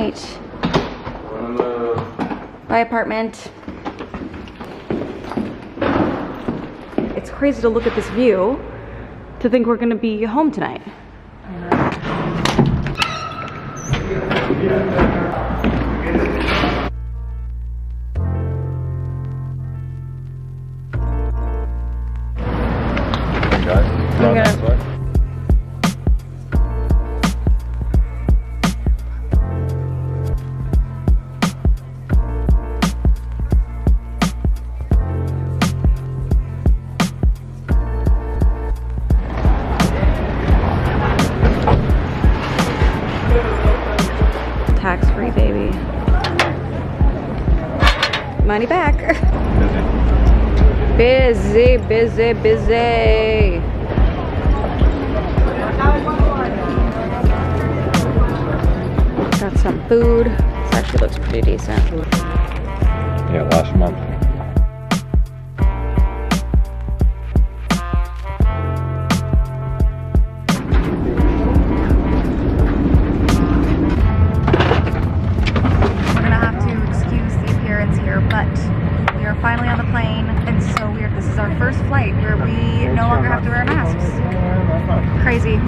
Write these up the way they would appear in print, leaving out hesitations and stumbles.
night. Bye, apartment. It's crazy to look at this view to think we're gonna be home tonight. I'm gonna... Tax-free, baby. Money back. Busy, busy, busy. Got some food. This actually looks pretty decent. Yeah, last month. We're gonna have to excuse the appearance here, but we are finally on the plane. It's so weird. This is our first flight where we no longer have to wear masks. Crazy.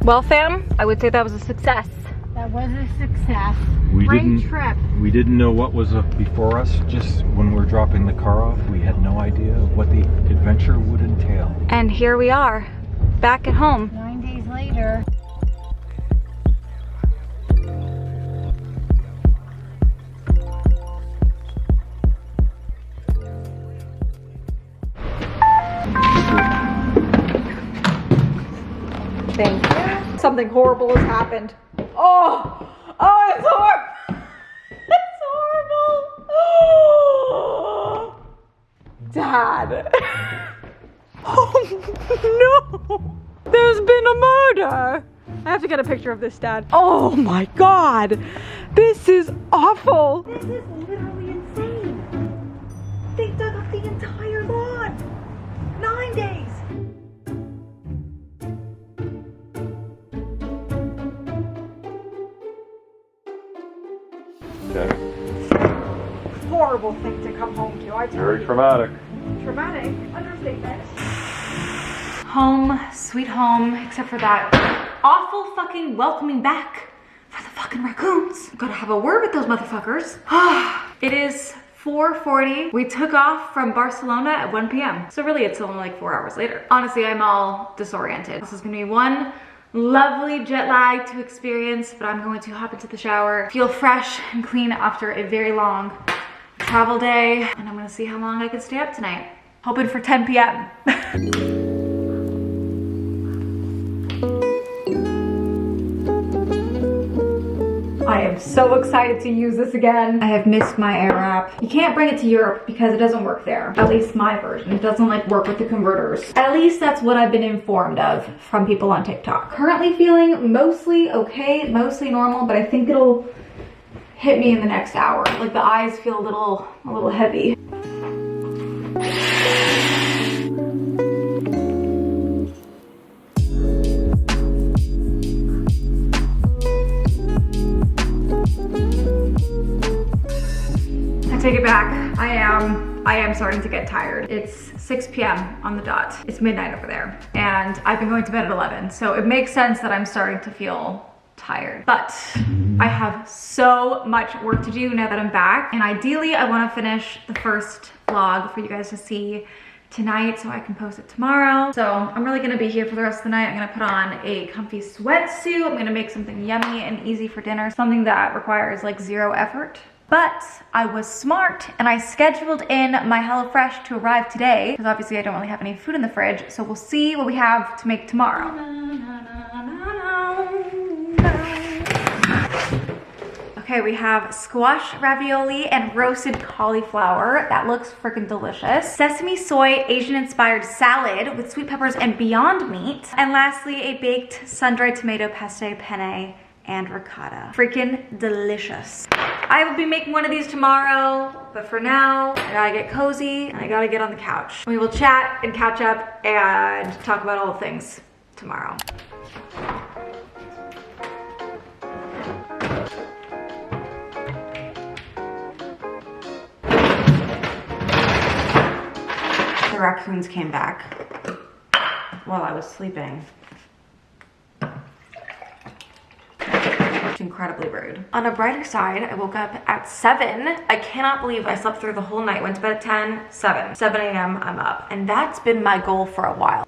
Well, fam, I would say that was a success. That was a success. We Great trip. We didn't know what was before us. Just when we were dropping the car off, we had no idea what the adventure would entail. And here we are, back at home. 9 days later. Thank you. Something horrible has happened. Oh, it's horrible. It's horrible. Dad. Oh no. There's been a murder. I have to get a picture of this, Dad. Oh my God. This is awful. This is literally insane. They dug up the entire lot. 9 days. Horrible thing to come home to, I tell Very you. traumatic. Traumatic. Understatement. Home, sweet home, except for that awful fucking welcoming back for the fucking raccoons. Gotta have a word with those motherfuckers. It is 4:40. We took off from Barcelona at 1 p.m. So really it's only like 4 hours later. Honestly, I'm all disoriented. This is gonna be one lovely jet lag to experience, but I'm going to hop into the shower, feel fresh and clean after a very long travel day, and I'm gonna see how long I can stay up tonight. Hoping for 10 p.m. I am so excited to use this again. I have missed my Airwrap. You can't bring it to Europe because it doesn't work there. At least my version. It doesn't like work with the converters. At least that's what I've been informed of from people on TikTok. Currently feeling mostly okay, mostly normal, but I think it'll hit me in the next hour. Like the eyes feel a little heavy. Take it back. I am starting to get tired. It's 6 p.m. on the dot. It's midnight over there. And I've been going to bed at 11. So it makes sense that I'm starting to feel tired. But I have so much work to do now that I'm back. And ideally, I want to finish the first vlog for you guys to see tonight so I can post it tomorrow. So I'm really gonna be here for the rest of the night. I'm gonna put on a comfy sweatsuit. I'm gonna make something yummy and easy for dinner. Something that requires like 0 effort. But I was smart and I scheduled in my HelloFresh to arrive today because obviously I don't really have any food in the fridge. So we'll see what we have to make tomorrow. Okay, Okay, we have squash ravioli and roasted cauliflower. That looks freaking delicious. Sesame soy Asian inspired salad with sweet peppers and Beyond Meat. And lastly, a baked sun-dried tomato pesto penne and ricotta. Freaking delicious. I will be making one of these tomorrow, but for now, I gotta get cozy and I gotta get on the couch. We will chat and catch up and talk about all the things tomorrow. The raccoons came back while I was sleeping. Incredibly rude. On a brighter side, I woke up at 7. I cannot believe I slept through the whole night. Went to bed at 10, 7 a.m. I'm up. And that's been my goal for a while.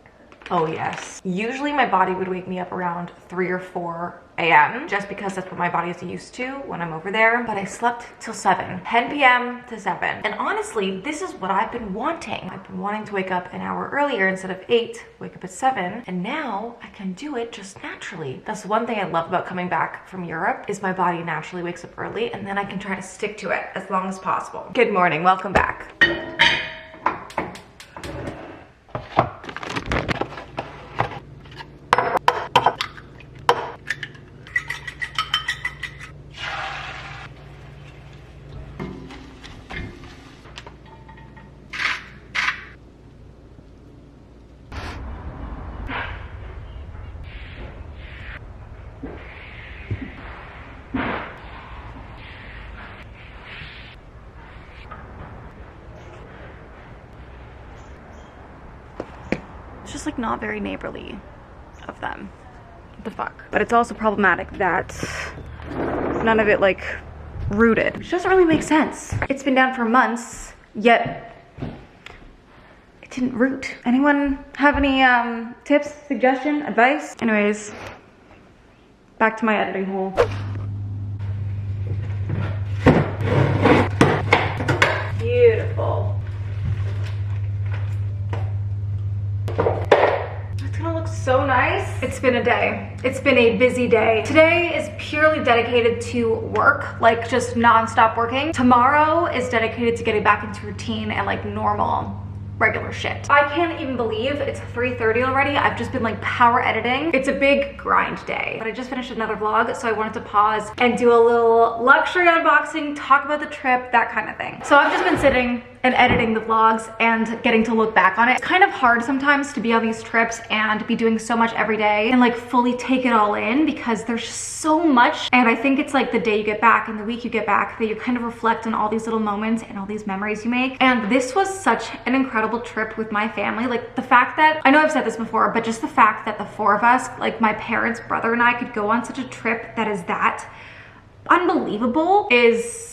Oh yes. Usually my body would wake me up around 3 or 4 a.m. just because that's what my body is used to when I'm over there. But I slept till 7, 10 p.m. to 7. And honestly, this is what I've been wanting. I've been wanting to wake up an hour earlier instead of 8, wake up at 7. And now I can do it just naturally. That's one thing I love about coming back from Europe is my body naturally wakes up early and then I can try to stick to it as long as possible. Good morning, welcome back. Just like not very neighborly of them. What the fuck? But it's also problematic that none of it like rooted, which doesn't really make sense. It's been down for months, yet it didn't root. Anyone have any tips, suggestion, advice? Anyways, back to my editing hole. Beautiful. So nice. It's been a day. It's been a busy day. Today is purely dedicated to work, like just non-stop working. Tomorrow is dedicated to getting back into routine and like normal, regular shit. I can't even believe it's 3:30 already. I've just been like power editing. It's a big grind day, but I just finished another vlog, so I wanted to pause and do a little luxury unboxing, talk about the trip, that kind of thing. So I've just been sitting and editing the vlogs and getting to look back on it. It's kind of hard sometimes to be on these trips and be doing so much every day and like fully take it all in because there's just so much. And I think it's like the day you get back and the week you get back that you kind of reflect on all these little moments and all these memories you make. And this was such an incredible trip with my family. Like the fact that, I know I've said this before, but just the fact that the 4 of us, like my parents, brother and I, could go on such a trip that is that unbelievable is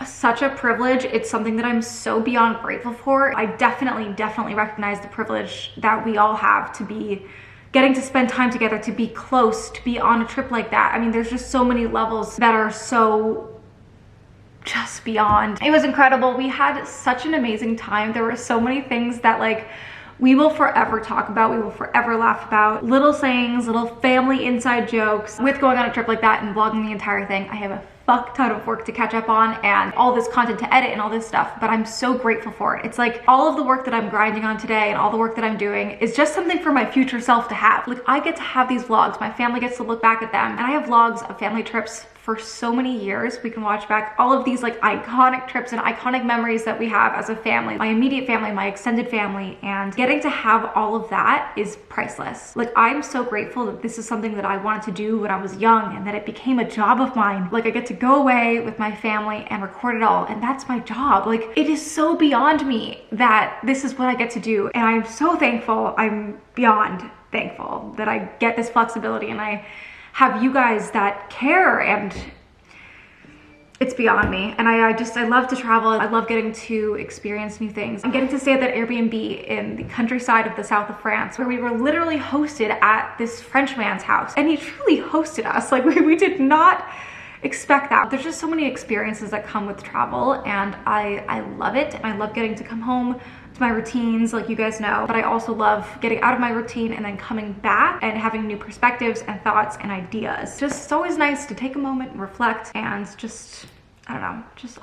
such a privilege. It's something that I'm so beyond grateful for. I definitely recognize the privilege that we all have to be getting to spend time together, to be close, to be on a trip like that. I mean, there's just so many levels that are so just beyond. It was incredible. We had such an amazing time. There were so many things that like we will forever talk about, we will forever laugh about. Little sayings, little family inside jokes. With going on a trip like that and vlogging the entire thing, I have a fuck ton of work to catch up on and all this content to edit and all this stuff, but I'm so grateful for it. It's like all of the work that I'm grinding on today and all the work that I'm doing is just something for my future self to have. Like I get to have these vlogs, my family gets to look back at them, and I have vlogs of family trips for so many years. We can watch back all of these like iconic trips and iconic memories that we have as a family, my immediate family, my extended family, and getting to have all of that is priceless. Like I'm so grateful that this is something that I wanted to do when I was young and that it became a job of mine. Like I get to go away with my family and record it all, and that's my job. Like it is so beyond me that this is what I get to do, and I'm so thankful. I'm beyond thankful that I get this flexibility and I have you guys that care, and it's beyond me. And I love to travel. I love getting to experience new things. I'm getting to stay at that Airbnb in the countryside of the south of France where we were literally hosted at this French man's house, and he truly hosted us. Like we did not expect that. There's just so many experiences that come with travel, and I love it. And I love getting to come home my routines, like you guys know, but I also love getting out of my routine and then coming back and having new perspectives and thoughts and ideas. Just it's always nice to take a moment and reflect and just, I don't know, just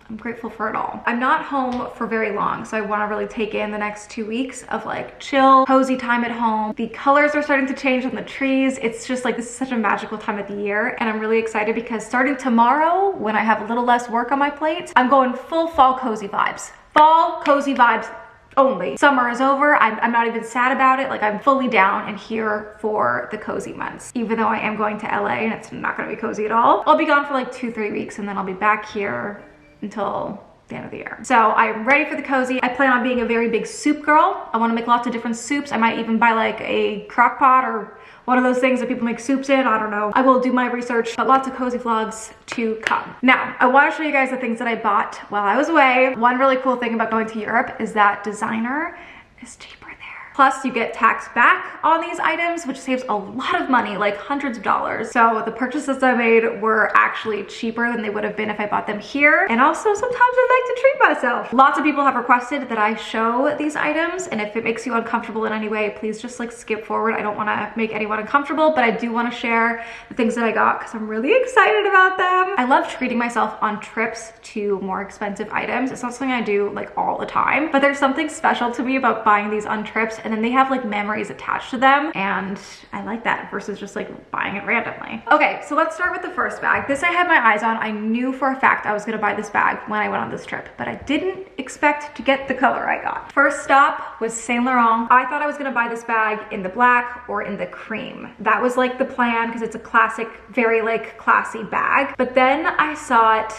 I'm grateful for it all. I'm not home for very long, so I want to really take in the next 2 weeks of like chill, cozy time at home. The colors are starting to change on the trees. It's just like, this is such a magical time of the year, and I'm really excited because starting tomorrow, when I have a little less work on my plate, I'm going full fall cozy vibes. Fall cozy vibes only. Summer is over. I'm not even sad about it. Like, I'm fully down and here for the cozy months. Even though I am going to LA and it's not gonna be cozy at all. I'll be gone for like 2-3 weeks and then I'll be back here until the end of the year. So I'm ready for the cozy. I plan on being a very big soup girl. I want to make lots of different soups. I might even buy like a crock pot or one of those things that people make soups in. I don't know. I will do my research, but lots of cozy vlogs to come. Now, I want to show you guys the things that I bought while I was away. One really cool thing about going to Europe is that designer is cheaper there. Plus, you get tax back on these items, which saves a lot of money, like hundreds of dollars. So the purchases I made were actually cheaper than they would have been if I bought them here. And also, sometimes I like to treat myself. Lots of people have requested that I show these items, and if it makes you uncomfortable in any way, please just like skip forward. I don't want to make anyone uncomfortable, but I do want to share the things that I got because I'm really excited about them. I love treating myself on trips to more expensive items. It's not something I do like all the time, but there's something special to me about buying these on trips, and then they have like memories attached to them, and I like that versus just like buying it randomly. Okay, so let's start with the first bag. This I had my eyes on. I knew for a fact I was gonna buy this bag when I went on this trip, but I didn't expect to get the color I got. First stop was Saint Laurent. I thought I was gonna buy this bag in the black or in the cream. That was like the plan because it's a classic, very like classy bag. But then I saw it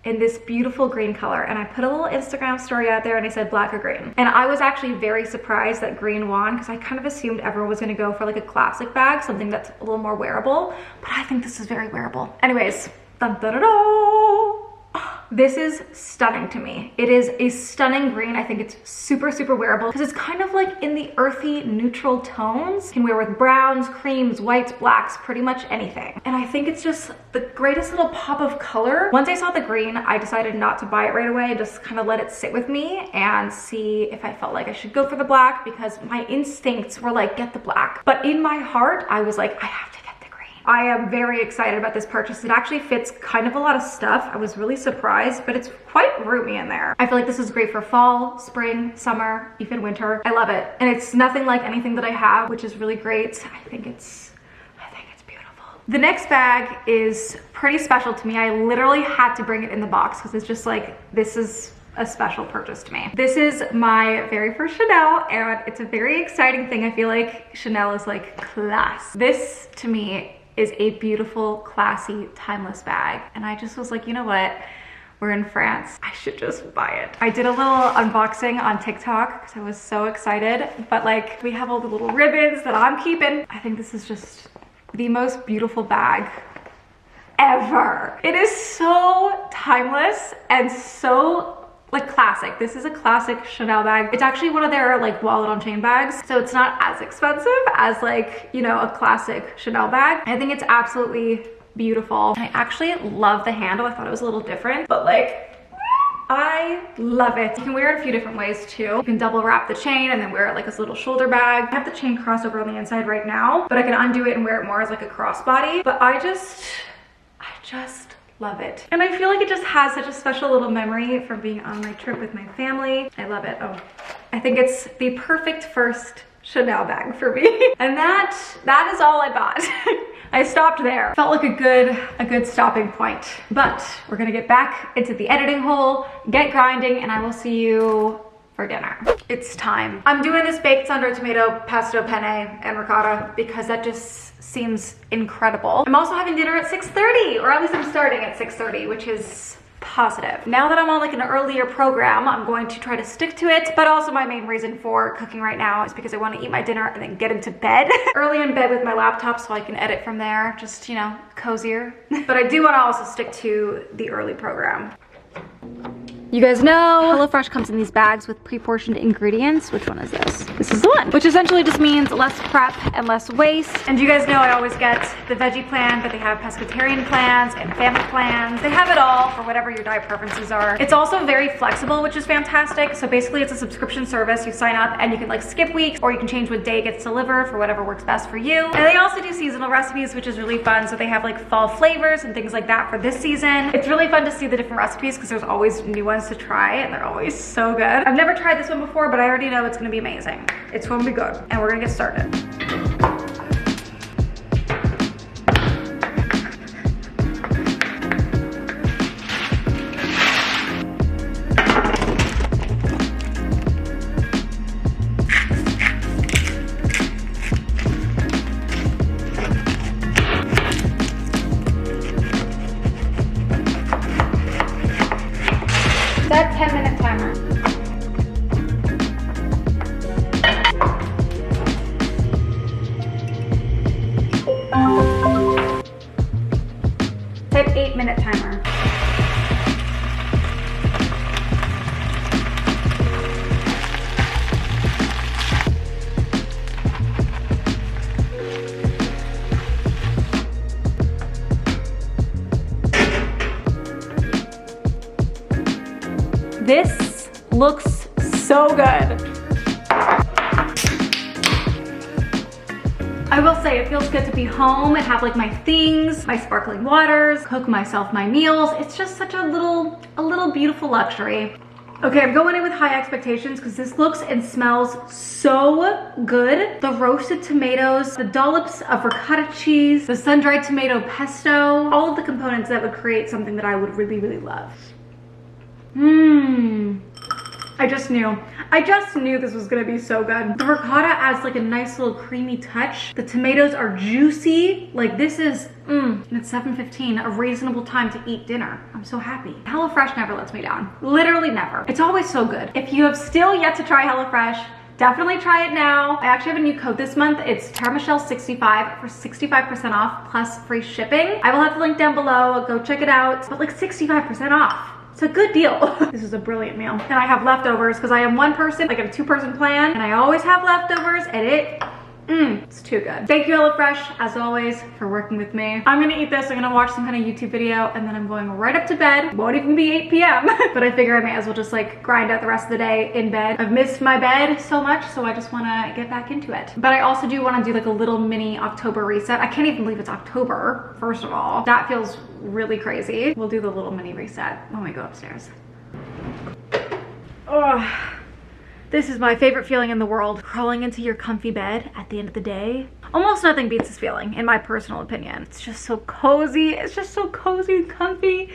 in this beautiful green color, and I put a little Instagram story out there and I said black or green. And I was actually very surprised that green won because I kind of assumed everyone was gonna go for like a classic bag, something that's a little more wearable, but I think this is very wearable. Anyways, dun, dun, dun, dun. This is stunning to me. It is a stunning green. I think it's super, super wearable because it's kind of like in the earthy, neutral tones. You can wear with browns, creams, whites, blacks, pretty much anything. And I think it's just the greatest little pop of color. Once I saw the green, I decided not to buy it right away, just kind of let it sit with me and see if I felt like I should go for the black because my instincts were like, get the black. But in my heart, I was like, I have to get the green. I am very excited about this purchase. It actually fits kind of a lot of stuff. I was really surprised, but it's quite roomy in there. I feel like this is great for fall, spring, summer, even winter. I love it. And it's nothing like anything that I have, which is really great. I think it's beautiful. The next bag is pretty special to me. I literally had to bring it in the box because it's just like, this is a special purchase to me. This is my very first Chanel, and it's a very exciting thing. I feel like Chanel is like class. This to me is a beautiful, classy, timeless bag. And I just was like, you know what? We're in France. I should just buy it. I did a little unboxing on TikTok because I was so excited, but like we have all the little ribbons that I'm keeping. I think this is just the most beautiful bag ever. It is so timeless and so like classic. This is a classic Chanel bag. It's actually one of their like wallet on chain bags, so it's not as expensive as like, you know, a classic Chanel bag. I think it's absolutely beautiful. And I actually love the handle. I thought it was a little different, but like, I love it. You can wear it a few different ways too. You can double wrap the chain and then wear it like this little shoulder bag. I have the chain crossover on the inside right now, but I can undo it and wear it more as like a crossbody. But I just love it. And I feel like it just has such a special little memory from being on my trip with my family. I love it. Oh, I think it's the perfect first Chanel bag for me. And that is all I bought. I stopped there. Felt like a good stopping point. But we're gonna get back into the editing hole, get grinding, and I will see you for dinner. It's time. I'm doing this baked Sandro tomato pesto penne and ricotta because that just seems incredible. I'm also having dinner at 6:30, or at least I'm starting at 6:30, which is positive. Now that I'm on like an earlier program, I'm going to try to stick to it, but also my main reason for cooking right now is because I want to eat my dinner and then get into bed. Early in bed with my laptop so I can edit from there, just, you know, cozier. But I do want to also stick to the early program. You guys know HelloFresh comes in these bags with pre-portioned ingredients. Which one is this? This is the one, which essentially just means less prep and less waste. And you guys know I always get the veggie plan, but they have pescatarian plans and family plans. They have it all for whatever your diet preferences are. It's also very flexible, which is fantastic. So basically it's a subscription service. You sign up and you can like skip weeks, or you can change what day it gets delivered for whatever works best for you. And they also do seasonal recipes, which is really fun. So they have like fall flavors and things like that for this season. It's really fun to see the different recipes because there's always new ones to try and they're always so good. I've never tried this one before, but I already know it's gonna be amazing. It's gonna be good, and we're gonna get started. Set 10-minute timer. Set 8-minute timer. This looks so good. I will say it feels good to be home and have like my things, my sparkling waters, cook myself my meals. It's just such a little beautiful luxury. Okay, I'm going in with high expectations because this looks and smells so good. The roasted tomatoes, the dollops of ricotta cheese, the sun-dried tomato pesto, all of the components that would create something that I would really, really love. I just knew this was gonna be so good. The ricotta adds like a nice little creamy touch. The tomatoes are juicy. Like this is, and it's 7:15, a reasonable time to eat dinner. I'm so happy. HelloFresh never lets me down. Literally never. It's always so good. If you have still yet to try HelloFresh, definitely try it now. I actually have a new code this month. It's TaraMichelle65 for 65% off plus free shipping. I will have the link down below. Go check it out. But like 65% off. It's a good deal. This is a brilliant meal. And I have leftovers because I am one person, like a 2-person plan, and I always have leftovers, and it's too good. Thank you, HelloFresh, as always, for working with me. I'm gonna eat this, I'm gonna watch some kind of YouTube video, and then I'm going right up to bed. Won't even be 8 p.m. But I figure I may as well just like grind out the rest of the day in bed. I've missed my bed so much, so I just wanna get back into it. But I also do wanna do like a little mini October reset. I can't even believe it's October, first of all. That feels really crazy. We'll do the little mini reset when we go upstairs. Oh. This is my favorite feeling in the world. Crawling into your comfy bed at the end of the day. Almost nothing beats this feeling, in my personal opinion. It's just so cozy. It's just so cozy and comfy.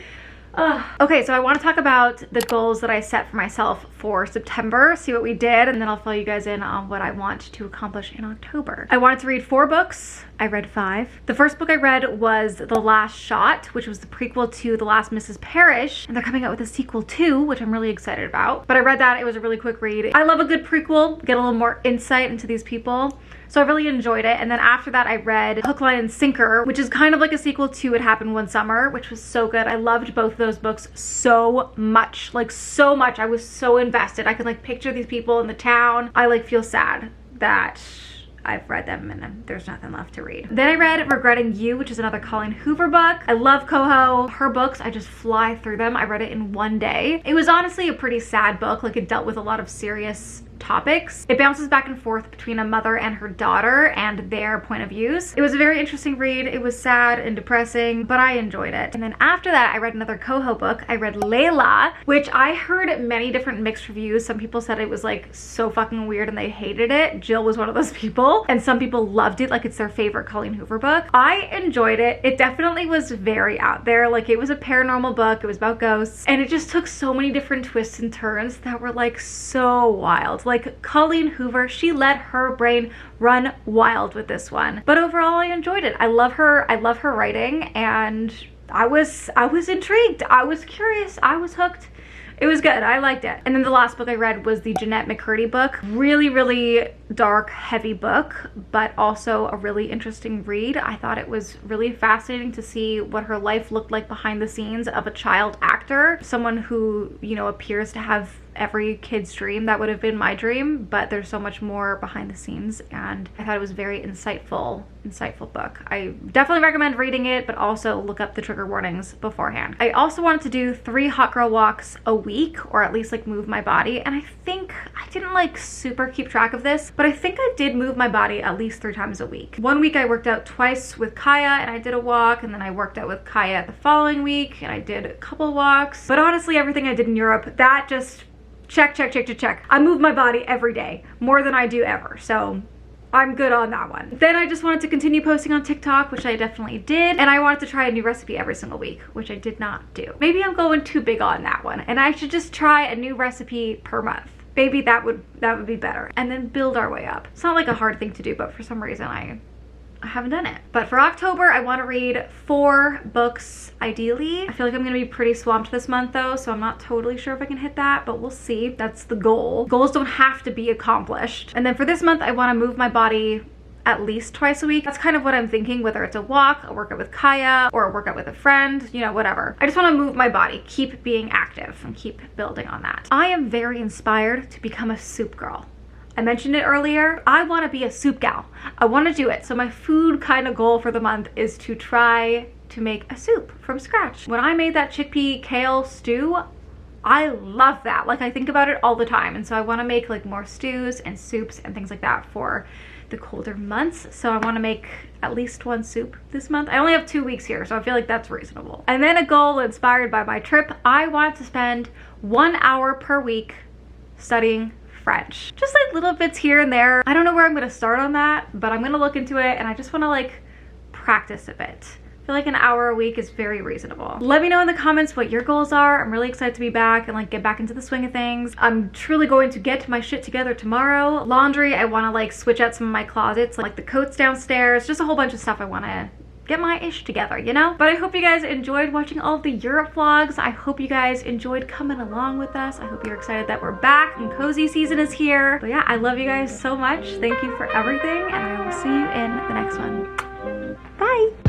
Okay, so I want to talk about the goals that I set for myself for September, see what we did, and then I'll fill you guys in on what I want to accomplish in October. I wanted to read 4 books. I read 5. The first book I read was The Last Shot, which was the prequel to The Last Mrs. Parrish, and they're coming out with a sequel too, which I'm really excited about. But I read that, it was a really quick read. I love a good prequel, get a little more insight into these people. So I really enjoyed it. And then after that, I read Hook, Line, and Sinker, which is kind of like a sequel to It Happened One Summer, which was so good. I loved both of those books so much, like so much. I was so invested. I could like picture these people in the town. I like feel sad that I've read them and there's nothing left to read. Then I read Regretting You, which is another Colleen Hoover book. I love Coho. Her books, I just fly through them. I read it in one day. It was honestly a pretty sad book. Like it dealt with a lot of serious topics. It bounces back and forth between a mother and her daughter and their point of views. It was a very interesting read. It was sad and depressing, but I enjoyed it. And then after that, I read another Coho book. I read Layla, which I heard many different mixed reviews. Some people said it was like so fucking weird and they hated it. Jill was one of those people. And some people loved it, like it's their favorite Colleen Hoover book. I enjoyed it. It definitely was very out there. Like it was a paranormal book. It was about ghosts. And it just took so many different twists and turns that were like so wild. Like Colleen Hoover, she let her brain run wild with this one. But overall, I enjoyed it. I love her writing, and I was intrigued. I was curious. I was hooked. It was good. I liked it. And then the last book I read was the Jeanette McCurdy book. Really, really dark, heavy book, but also a really interesting read. I thought it was really fascinating to see what her life looked like behind the scenes of a child actor. Someone who, you know, appears to have every kid's dream. That would have been my dream, but there's so much more behind the scenes, and I thought it was a very insightful book. I definitely recommend reading it, but also look up the trigger warnings beforehand. I also wanted to do 3 hot girl walks a week, or at least like move my body, and I think I didn't like super keep track of this, but I think I did move my body at least 3 times a week. One week I worked out twice with Kaya and I did a walk, and then I worked out with Kaya the following week and I did a couple walks. But honestly, everything I did in Europe, that just check. I move my body every day, more than I do ever, so I'm good on that one. Then I just wanted to continue posting on TikTok, which I definitely did, and I wanted to try a new recipe every single week, which I did not do. Maybe I'm going too big on that one, and I should just try a new recipe per month. Maybe that would be better, and then build our way up. It's not like a hard thing to do, but for some reason I haven't done it. But for October, I want to read 4 books ideally. I feel like I'm gonna be pretty swamped this month though, so I'm not totally sure if I can hit that, but we'll see. That's the goal. Goals don't have to be accomplished. And then for this month, I want to move my body at least twice a week. That's kind of what I'm thinking, whether it's a walk, a workout with Kaya, or a workout with a friend, you know, whatever. I just want to move my body, keep being active, and keep building on that. I am very inspired to become a soup girl. I mentioned it earlier. I want to be a soup gal. I want to do it. So my food kind of goal for the month is to try to make a soup from scratch. When I made that chickpea kale stew, I love that. Like, I think about it all the time. And so I want to make like more stews and soups and things like that for the colder months. So I want to make at least 1 soup this month. I only have 2 weeks here, so I feel like that's reasonable. And then a goal inspired by my trip, I want to spend 1 hour per week studying French. Just like little bits here and there. I don't know where I'm gonna start on that, but I'm gonna look into it, and I just wanna like practice a bit. I feel like an hour a week is very reasonable. Let me know in the comments what your goals are. I'm really excited to be back and like get back into the swing of things. I'm truly going to get my shit together tomorrow. Laundry, I wanna like switch out some of my closets, like the coats downstairs, just a whole bunch of stuff I wanna get my ish together, you know? But I hope you guys enjoyed watching all of the Europe vlogs. I hope you guys enjoyed coming along with us. I hope you're excited that we're back and cozy season is here. But yeah, I love you guys so much. Thank you for everything, and I will see you in the next one. Bye!